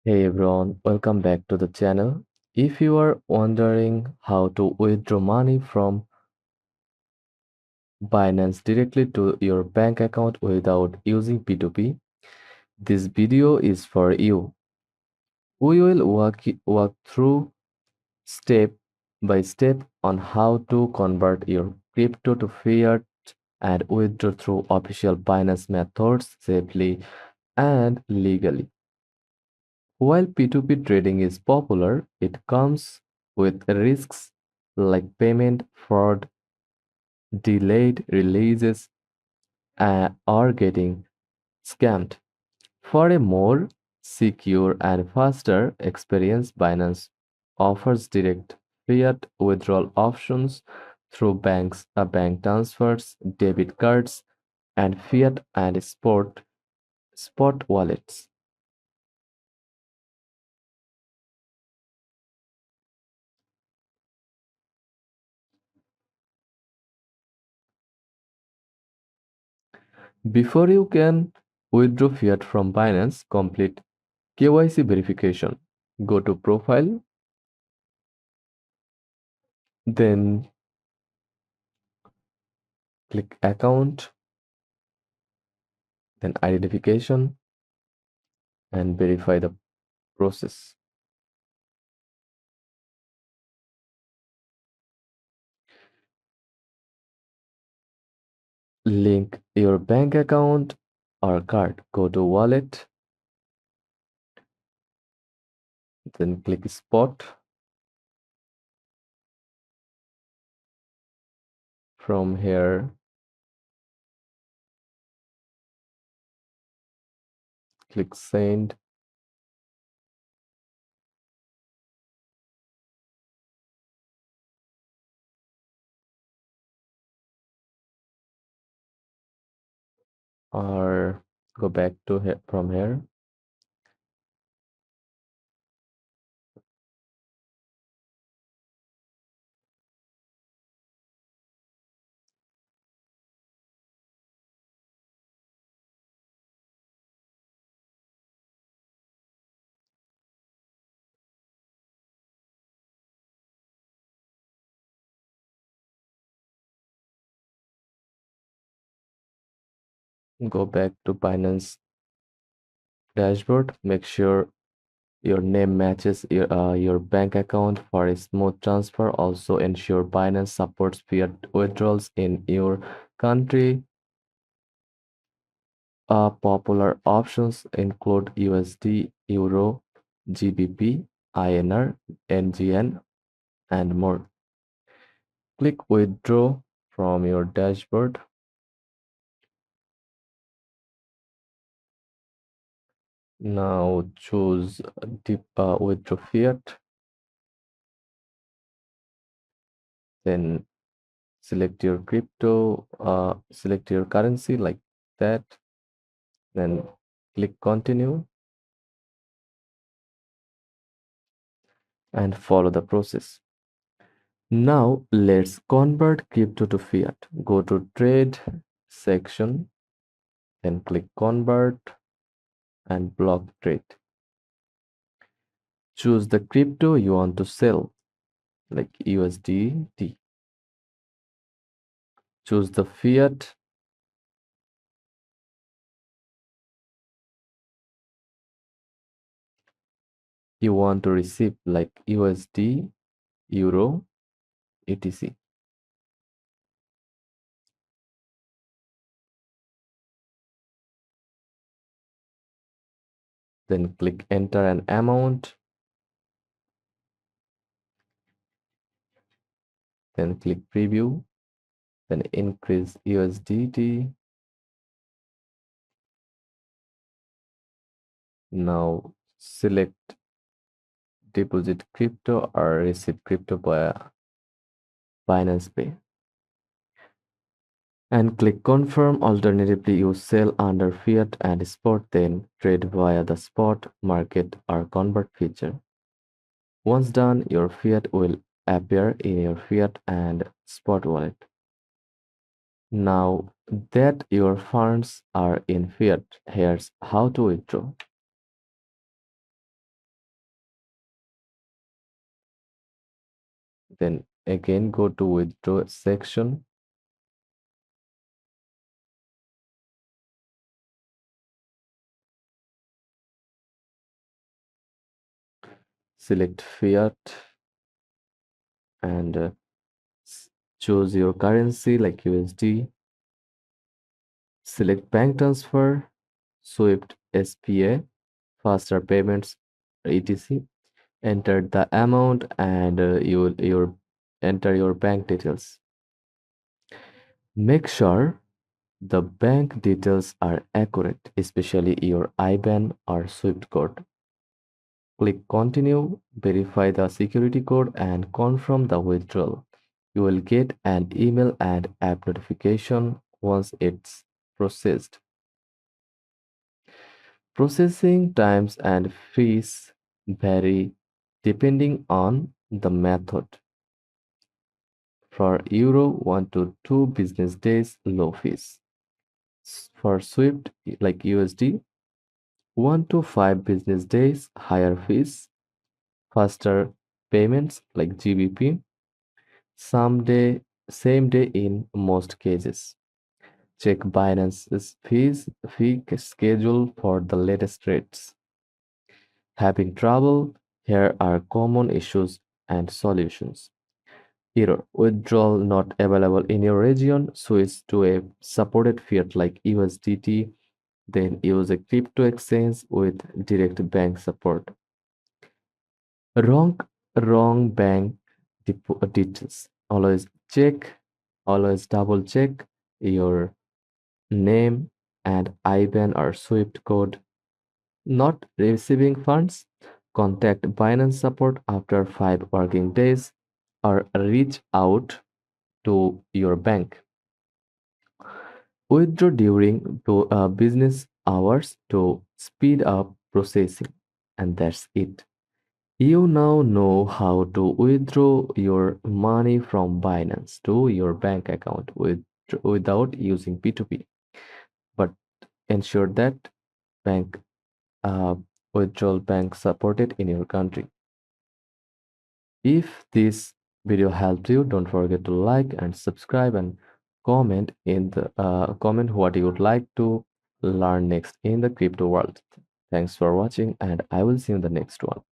Hey everyone, welcome back to the channel. If you are wondering how to withdraw money from Binance directly to your bank account without using P2P, this video is for you. We will walk through step by step on how to convert your crypto to fiat and withdraw through official Binance methods safely and legally. While P2P trading is popular, it comes with risks like payment fraud, delayed releases, or getting scammed. For a more secure and faster experience, Binance offers direct fiat withdrawal options through bank transfers, debit cards, and fiat and spot wallets. Before you can withdraw fiat from Binance, complete KYC verification. Go to profile, then click account, then identification, and verify the process. Link your bank account or card. Go to wallet, then click spot. From here, click send. Or go back to here from here. Go back to Binance dashboard. Make sure your name matches your bank account for a smooth transfer. Also ensure Binance supports fiat withdrawals in your country. Popular options include USD, Euro, GBP, INR, NGN, and more. Click Withdraw from your dashboard. Now choose Withdraw Fiat, then select your currency like that, then click Continue and follow the process. Now let's convert crypto to fiat. Go to Trade section, then click Convert and block trade. Choose the crypto you want to sell, like USDT. Choose the fiat you want to receive, like USD, Euro, etc. Then click enter an amount, then click preview, then increase USDT. Now select deposit crypto or receive crypto via Binance Pay. And click confirm. Alternatively, you sell under fiat and spot, then trade via the spot market or convert feature. Once done, your fiat will appear in your fiat and spot wallet. Now that your funds are in fiat, here's how to withdraw. Then again go to withdraw section. Select fiat and choose your currency like USD. Select bank transfer, SWIFT, SPA, faster payments, etc. Enter the amount and you will enter your bank details. Make sure the bank details are accurate, especially your IBAN or SWIFT code. Click continue, verify the security code and confirm the withdrawal. You will get an email and app notification once it's processed. Processing times and fees vary depending on the method. For Euro, 1 to 2 business days, low fees. For Swift, like USD, 1 to 5 business days, higher fees. Faster payments like GBP, same day in most cases. Check Binance's fee schedule for the latest rates. Having trouble? Here are common issues and solutions. Error. Withdrawal not available in your region. Switch to a supported fiat like USDT. Then use a crypto exchange with direct bank support. Wrong, wrong bank details. Always double check your name and IBAN or SWIFT code. Not receiving funds? Contact Binance support after 5 working days or reach out to your bank. Withdraw during business hours to speed up processing. And that's it. You now know how to withdraw your money from Binance to your bank account without using P2P. But ensure that bank uh, withdrawal bank supported in your country. If this video helped you, don't forget to like and subscribe and comment in the comment what you would like to learn next in the crypto world. Thanks for watching and I will see you in the next one.